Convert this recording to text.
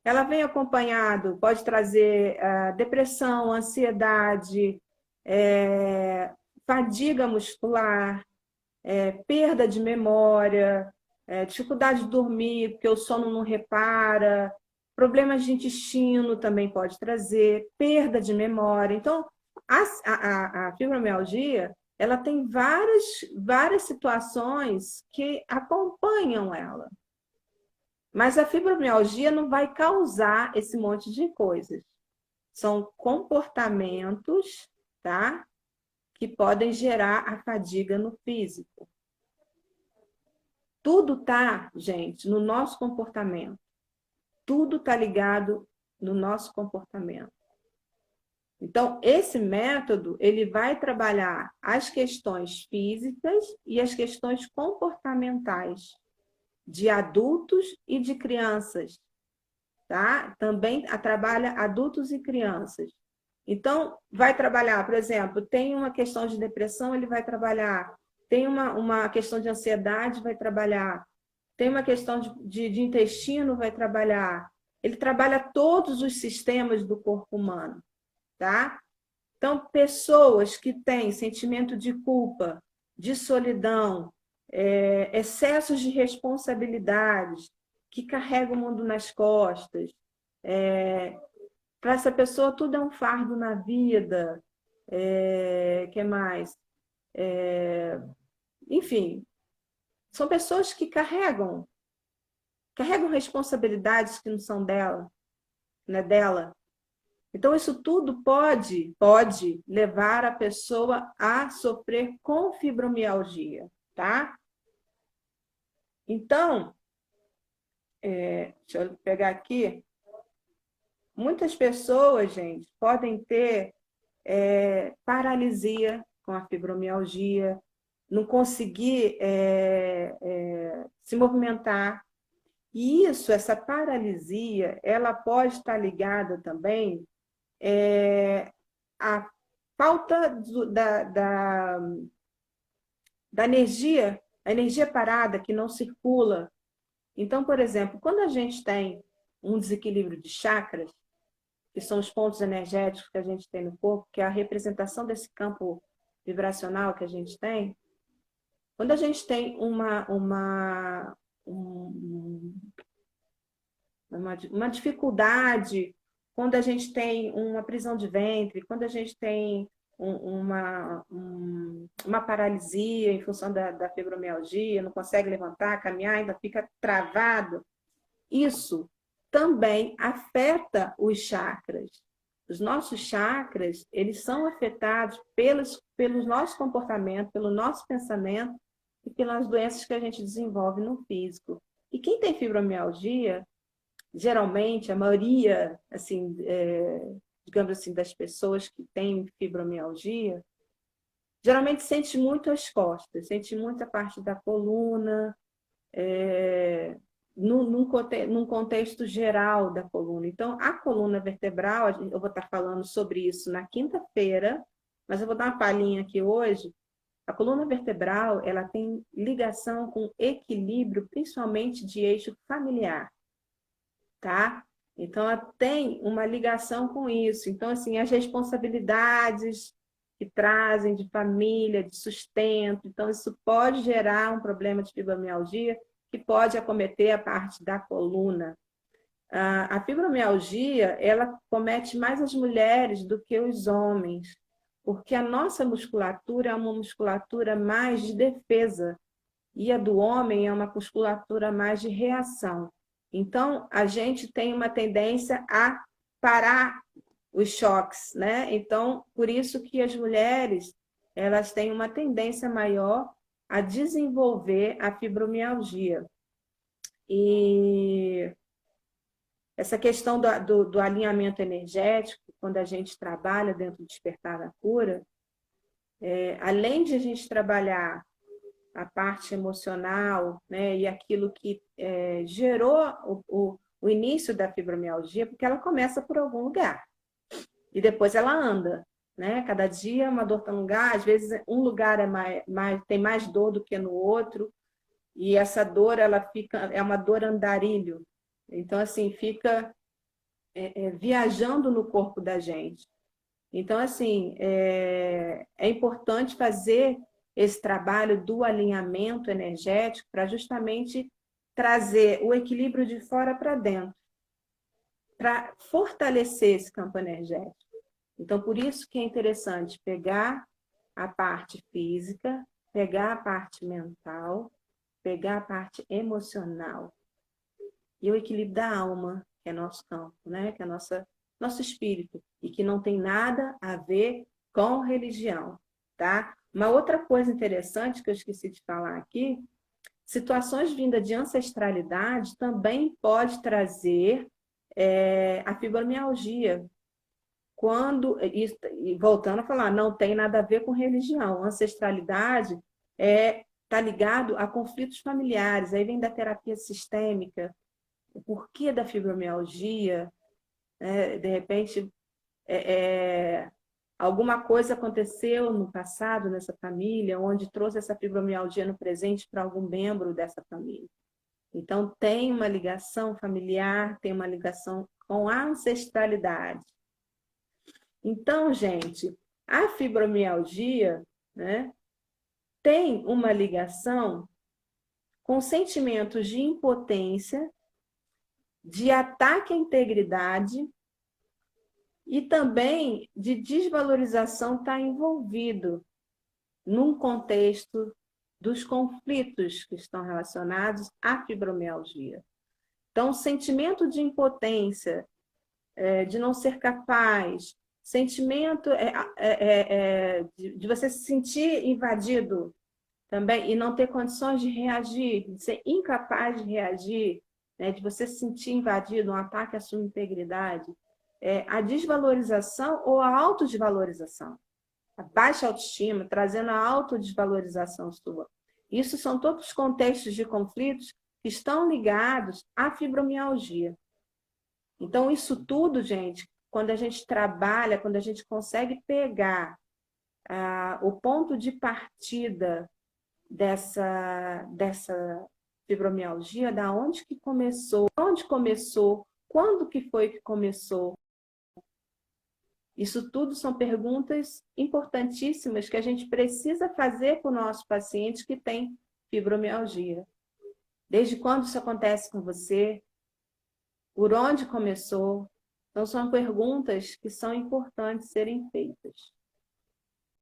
ela vem acompanhado, pode trazer depressão, ansiedade, fadiga muscular, perda de memória, dificuldade de dormir, porque o sono não repara, problemas de intestino também pode trazer, perda de memória. Então, a fibromialgia, ela tem várias situações que acompanham ela. Mas a fibromialgia não vai causar esse monte de coisas. São comportamentos, tá? Que podem gerar a fadiga no físico. Tudo tá, gente, no nosso comportamento. Tudo está ligado no nosso comportamento. Então, esse método, ele vai trabalhar as questões físicas e as questões comportamentais de adultos e de crianças, tá? Também trabalha adultos e crianças. Então, vai trabalhar, por exemplo, tem uma questão de depressão, ele vai trabalhar. Tem uma questão de ansiedade, vai trabalhar. Tem uma questão de intestino, vai trabalhar. Ele trabalha todos os sistemas do corpo humano, tá? Então, pessoas que têm sentimento de culpa, de solidão, excessos de responsabilidades, que carregam o mundo nas costas, para essa pessoa tudo é um fardo na vida, que mais? Enfim, são pessoas que carregam responsabilidades que não são dela, não é dela. Então, isso tudo pode levar a pessoa a sofrer com fibromialgia, tá? Então, deixa eu pegar aqui. Muitas pessoas, gente, podem ter paralisia com a fibromialgia, não conseguir se movimentar. E isso, essa paralisia, ela pode estar ligada também à falta da energia, a energia parada que não circula. Então, por exemplo, quando a gente tem um desequilíbrio de chakras, que são os pontos energéticos que a gente tem no corpo, que é a representação desse campo vibracional que a gente tem, quando a gente tem uma dificuldade, quando a gente tem uma prisão de ventre, quando a gente tem uma paralisia em função da fibromialgia, não consegue levantar, caminhar, ainda fica travado, isso também afeta os chakras. Os nossos chakras, eles são afetados pelos nossos comportamentos, pelo nosso pensamento e pelas doenças que a gente desenvolve no físico. E quem tem fibromialgia, geralmente, a maioria, assim, digamos assim, das pessoas que têm fibromialgia, geralmente sente muito as costas, sente muita parte da coluna, num contexto geral da coluna. Então, a coluna vertebral, eu vou estar falando sobre isso na quinta-feira, mas eu vou dar uma palhinha aqui hoje. A coluna vertebral, ela tem ligação com equilíbrio, principalmente de eixo familiar, tá? Então, ela tem uma ligação com isso. Então, assim, as responsabilidades que trazem de família, de sustento, então isso pode gerar um problema de fibromialgia que pode acometer a parte da coluna. A fibromialgia, ela comete mais as mulheres do que os homens, porque a nossa musculatura é uma musculatura mais de defesa e a do homem é uma musculatura mais de reação. Então, a gente tem uma tendência a parar os choques, né? Então, por isso que as mulheres, elas têm uma tendência maior a desenvolver a fibromialgia. E essa questão do alinhamento energético, quando a gente trabalha dentro do Despertar da Cura, além de a gente trabalhar a parte emocional, né, e aquilo que gerou o início da fibromialgia, porque ela começa por algum lugar e depois ela anda, né? Cada dia uma dor está num lugar, às vezes um lugar tem mais dor do que no outro, e essa dor ela é uma dor andarilho. Então, assim, fica viajando no corpo da gente. Então, assim, é importante fazer esse trabalho do alinhamento energético para justamente trazer o equilíbrio de fora para dentro, para fortalecer esse campo energético. Então, por isso que é interessante pegar a parte física, pegar a parte mental, pegar a parte emocional e o equilíbrio da alma, que é nosso campo, né? Que é nosso espírito, e que não tem nada a ver com religião, tá? Uma outra coisa interessante que eu esqueci de falar aqui, situações vindas de ancestralidade também pode trazer a fibromialgia. E voltando a falar, não tem nada a ver com religião. Ancestralidade está ligado a conflitos familiares, aí vem da terapia sistêmica, o porquê da fibromialgia, de repente alguma coisa aconteceu no passado nessa família, onde trouxe essa fibromialgia no presente para algum membro dessa família. Então, tem uma ligação familiar, tem uma ligação com a ancestralidade. Então, gente, a fibromialgia, né, tem uma ligação com sentimentos de impotência, de ataque à integridade e também de desvalorização está envolvido num contexto dos conflitos que estão relacionados à fibromialgia. Então, sentimento de impotência, de não ser capaz, sentimento de você se sentir invadido também e não ter condições de reagir, de ser incapaz de reagir, né, de você se sentir invadido, um ataque à sua integridade, a desvalorização ou a autodesvalorização, a baixa autoestima, trazendo a autodesvalorização sua. Isso são todos contextos de conflitos que estão ligados à fibromialgia. Então, isso tudo, gente, quando a gente trabalha, quando a gente consegue pegar o ponto de partida dessa fibromialgia, da onde que começou, onde começou, quando que foi que começou. Isso tudo são perguntas importantíssimas que a gente precisa fazer para o nosso paciente que tem fibromialgia. Desde quando isso acontece com você? Por onde começou? Então, são perguntas que são importantes serem feitas.